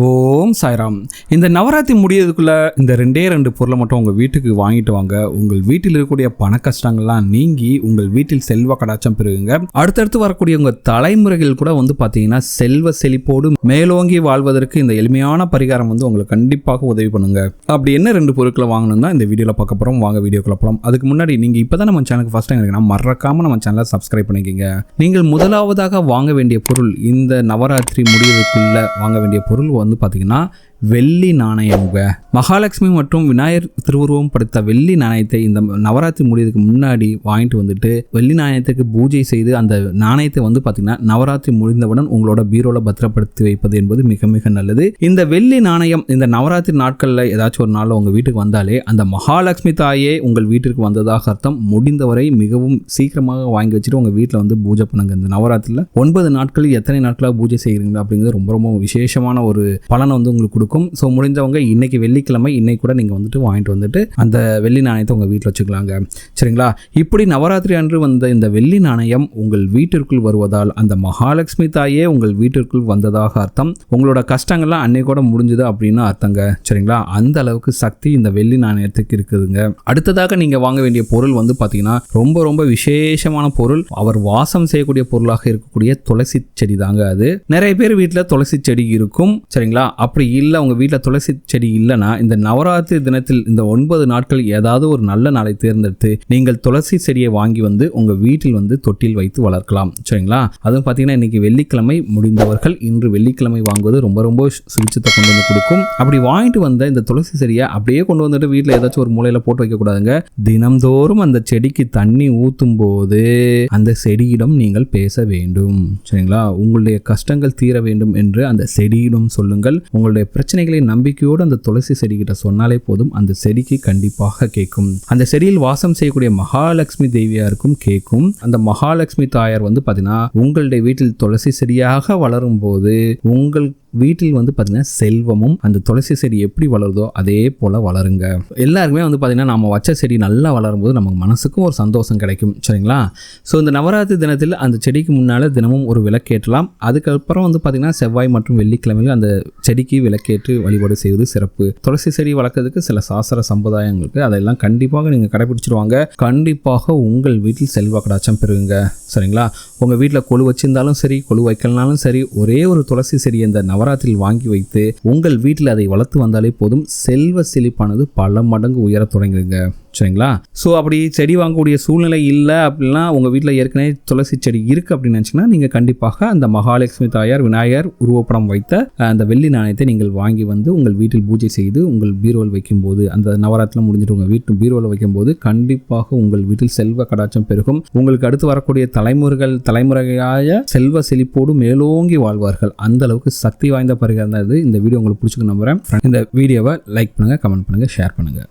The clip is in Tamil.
ஓம் சாய்ராம். இந்த நவராத்திரி முடியறதுக்குள்ள இந்த ரெண்டு பொருளை மட்டும் உங்கள் வீட்டுக்கு வாங்கிட்டு வாங்க. உங்கள் வீட்டில் இருக்கக்கூடிய பண கஷ்டங்கள்லாம் நீங்கி உங்கள் வீட்டில் செல்வ கடாச்சம் பெறுங்க. அடுத்தடுத்து வரக்கூடிய உங்கள் தலைமுறைகள் கூட பார்த்தீங்கன்னா செல்வ செழிப்போடு மேலோங்கி வாழ்வதற்கு இந்த எளிமையான பரிகாரம் உங்களுக்கு கண்டிப்பாக உதவி பண்ணுங்க. அப்படி என்ன 2 பொருட்களை வாங்கணும் தான் இந்த வீடியோவில் பார்க்க போகிறோம். வாங்க வீடியோக்குள்ள போகலாம். அதுக்கு முன்னாடி நீங்கள் இப்போ தான் நம்ம சேனலுக்கு ஃபர்ஸ்ட் டைம் இருக்குன்னா மறக்காமல் நம்ம சேனலை சப்ஸ்கிரைப் பண்ணிக்கோங்க. நீங்கள் முதலாவதாக வாங்க வேண்டிய பொருள், இந்த நவராத்திரி முடியறதுக்குள்ள வாங்க வேண்டிய பொருள் பார்த்தீங்கன்னா வெள்ளி நாணயம்ங்க. மகாலட்சுமி மற்றும் விநாயகர் திருவுருவம் படுத்த வெள்ளி நாணயத்தை இந்த நவராத்திரி முடியறதுக்கு முன்னாடி வாங்கிட்டு வந்துட்டு வெள்ளி நாணயத்துக்கு பூஜை செய்து அந்த நாணயத்தை பார்த்தீங்கன்னா நவராத்திரி முடிந்தவுடன் உங்களோட பீரோல பத்திரப்படுத்தி வைப்பது என்பது மிக மிக நல்லது. இந்த வெள்ளி நாணயம் இந்த நவராத்திரி நாட்களில் ஏதாச்சும் ஒரு நாள் உங்க வீட்டுக்கு வந்தாலே அந்த மகாலட்சுமி தாயே உங்கள் வீட்டிற்கு வந்ததாக அர்த்தம். முடிந்தவரை மிகவும் சீக்கிரமாக வாங்கி வச்சுட்டு உங்க வீட்டில் பூஜை பண்ணுங்க. இந்த நவராத்திரியில் 9 நாட்கள் எத்தனை நாட்களாக பூஜை செய்கிறீங்களா அப்படிங்கிறது ரொம்ப ரொம்ப விசேஷமான ஒரு பலனை உங்களுக்கு கொடுக்கும். ஸோ முடிஞ்சவங்க இன்னைக்கு வெள்ளிக்கிழமை இன்னைக்கு கூட நீங்கள் வாங்கிட்டு வந்துட்டு அந்த வெள்ளி நாணயத்தை உங்கள் வீட்டில் வச்சுக்கலாங்க. சரிங்களா? இப்படி நவராத்திரி அன்று வந்த இந்த வெள்ளி நாணயம் உங்கள் வீட்டிற்குள் வருவதால் அந்த மகாலட்சுமி தாயே உங்கள் வீட்டிற்குள் வந்ததாக அர்த்தம். உங்களோட கஷ்டங்கள்லாம் அன்னைக்கூட முடிஞ்சுது அப்படின்னு அர்த்தங்க. சரிங்களா? அந்த அளவுக்கு சக்தி இந்த வெள்ளி நாணயத்துக்கு இருக்குதுங்க. அடுத்ததாக நீங்கள் வாங்க வேண்டிய பொருள் பார்த்தீங்கன்னா ரொம்ப ரொம்ப விசேஷமான பொருள். அவர் வாசம் செய்யக்கூடிய பொருளாக இருக்கக்கூடிய துளசி செடி தாங்க. அது நிறைய பேர் வீட்டில் துளசி செடி இருக்கும். சரிங்களா? அப்படி இல்லை உங்க வீட்டில் துளசி செடி இல்லைன்னா இந்த நவராத்திரி தினத்தில் இந்த 9 நாட்கள் ஏதாவது ஒரு நல்ல நாளை தேர்ந்தெடுத்து நீங்கள் துளசி செடியை வாங்கி உங்க வீட்டில் தொட்டில் வைத்து வளர்க்கலாம். சரிங்களா? அதுவும் பார்த்தீங்கன்னா இன்னைக்கு வெள்ளிக்கிழமை, முடிந்தவர்கள் இன்று வெள்ளிக்கிழமை வாங்குவது ரொம்ப ரொம்ப சுபிட்சத்தை கொண்டு வந்து கொடுக்கும். அப்படி வாங்கிட்டு வந்த இந்த துளசி செடியை அப்படியே கொண்டு வந்துட்டு வீட்டில் ஏதாச்சும் ஒரு மூலையில போட்டு வைக்க கூடாதுங்க. தினம்தோறும் அந்த செடிக்கு தண்ணி ஊற்றும் போது அந்த செடியிடம் நீங்கள் பேச வேண்டும். சரிங்களா? உங்களுடைய கஷ்டங்கள் தீர வேண்டும் என்று அந்த செடியிடம் சொல்லுங்கள். உங்களுடைய பிரச்சனைகளை நம்பிக்கையோடு அந்த துளசி செடி கிட்ட சொன்னாலே போதும், அந்த செடிக்கு கண்டிப்பாக கேட்கும். அந்த செடியில் வாசம் செய்யக்கூடிய மகாலட்சுமி தேவியாருக்கும் கேட்கும். அந்த மகாலட்சுமி தாயார் பார்த்தீங்கன்னா உங்களுடைய வீட்டில் துளசி செடியாக வளரும் போது உங்கள் வீட்டில் பார்த்தீங்கன்னா செல்வமும் அந்த துளசி செடி எப்படி வளருதோ அதே போல வளருங்க. எல்லாருக்குமே பார்த்தீங்கன்னா நம்ம வச்ச செடி நல்லா வளரும் போது நமக்கு மனசுக்கும் ஒரு சந்தோஷம் கிடைக்கும். சரிங்களா? ஸோ இந்த நவராத்திரி தினத்தில் அந்த செடிக்கு முன்னால் தினமும் ஒரு விளக்கேற்றலாம். அதுக்கப்புறம் பார்த்தீங்கன்னா செவ்வாய் மற்றும் வெள்ளிக்கிழமையில் அந்த செடிக்கு விளக்கேற்று வழிபாடு செய்வது சிறப்பு. துளசி செடி வளர்க்கறதுக்கு சில சாஸ்திர சம்பிரதாயங்களுக்கு அதெல்லாம் கண்டிப்பாக நீங்கள் கடைபிடிச்சிருவாங்க. கண்டிப்பாக உங்கள் வீட்டில் செல்வ கடாச்சம் பெறுங்க. சரிங்களா? உங்கள் வீட்டில் கொலு வச்சிருந்தாலும் சரி, கொலு வைக்கலனாலும் சரி, ஒரே ஒரு துளசி செடி இந்த நவராத்திரியில் வாங்கி வைத்து உங்கள் வீட்டில் அதை வளர்த்து வந்தாலே போதும், செல்வ செழிப்பானது பல மடங்கு உயர தொடங்குங்க. சரிங்களா? ஸோ அப்படி செடி வாங்கக்கூடிய சூழ்நிலை இல்லை அப்படின்னா உங்கள் வீட்டில் ஏற்கனவே துளசி செடி இருக்குது அப்படின்னு நினச்சிங்கன்னா நீங்கள் கண்டிப்பாக அந்த மகாலட்சுமி தாயார், விநாயகர் உருவப்படம் வைத்த அந்த வெள்ளி நாணயத்தை நீங்கள் வாங்கி உங்கள் வீட்டில் பூஜை செய்து உங்கள் பீரோவில் வைக்கும்போது, அந்த நவராத்திரியில் முடிஞ்சிட்டு உங்கள் வீட்டு பீரோவில் வைக்கும்போது கண்டிப்பாக உங்கள் வீட்டில் செல்வ கடாச்சம் பெருகும். உங்களுக்கு அடுத்து வரக்கூடிய தலைமுறையாய செல்வ செழிப்போடு மேலோங்கி வாழ்வார்கள். அந்த அளவுக்கு சக்தி வாய்ந்த பரிகாரம் தான் இது. இந்த வீடியோ உங்களுக்கு பிடிச்சிருக்கு நம்புறேன். இந்த வீடியோவை லைக் பண்ணுங்கள், கமெண்ட் பண்ணுங்கள், ஷேர் பண்ணுங்கள்.